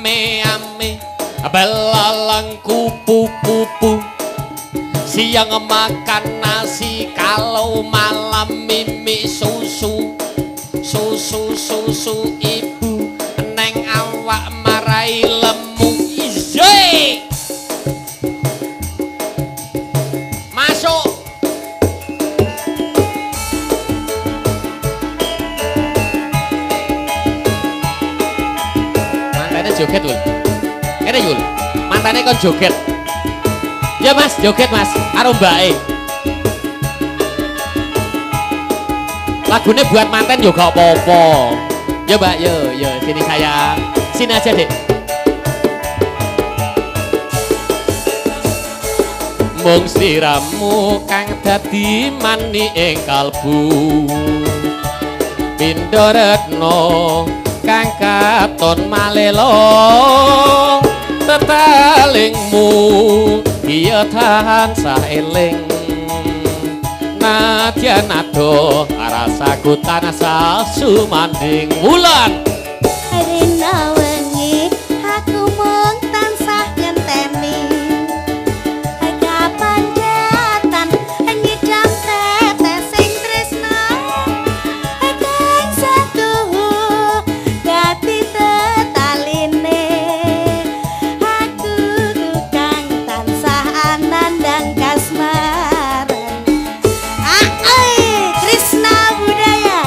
ame-ame belalang kupu-kupu siang makan nasi kalau malam mimi susu susu ibu neng awak marai lemu izoi masuk mantannya joget Wul ini Yul mantannya kan joget ya mas joget mas karo mbake lagunya buat manten juga apa-apa ya mbak yo sini saya sini aja dek mung sliramu kang dadi mani ing kalbu pindha retno kang katon malelo tetalingmu iya tansah eling nadyan ado rasaku tanasa sumanding wulan rina wengi aku mung tansah ngenteni kapan datan nyidam tetes sing tresna kang satuhu dadi tetaline aku kang tansah anandang kasmaran Krishna budaya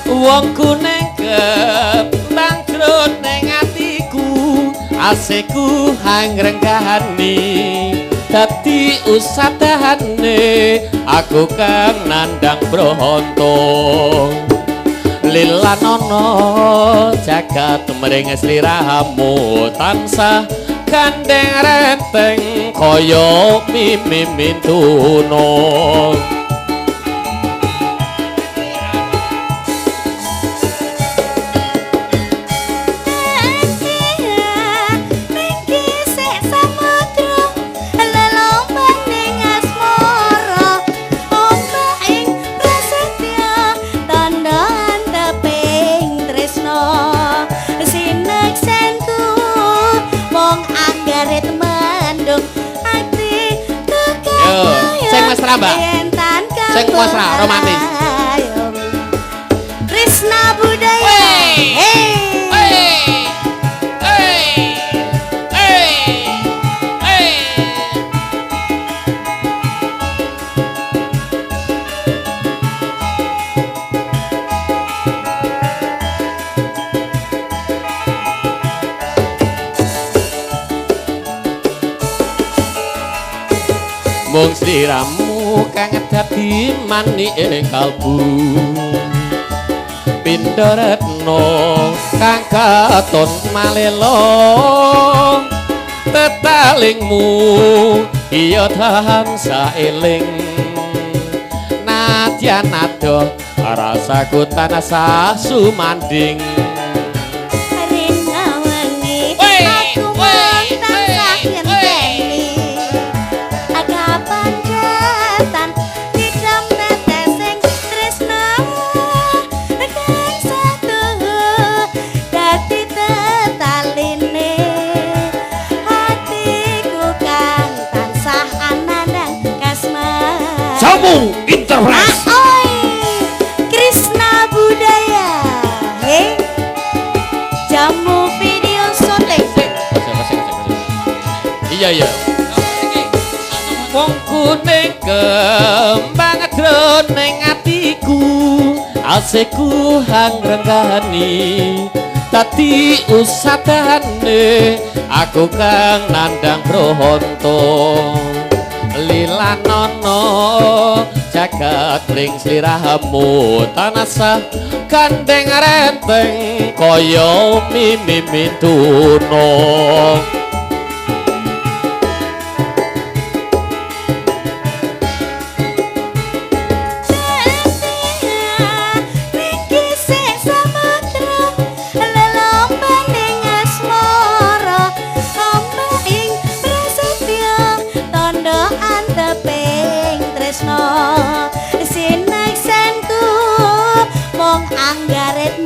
wong kuning kembang krut ning atiku aseku hangrenggani dadi usadane aku kang nandang bronto lilanono jagat mring sliramu tansah gandeng renteng kaya mimi tuna Mbak, sing mesra romantis. Krishna budaya. Mung sliramu kang dadi mani ing kalbu pindha retno kang katon malelo tetalingmu iya tansah eling nadyan ado rasaku tanasa sumanding Interpres Krishna budaya jamu video syuting iya wong kuning kembang drone ning atiku aseku hangrenggani dadi usadane aku kang nandang bronto lilanono jagat ring sliramu tanasa gandeng renteng kaya mimi tuna Sineksenku mong anggaret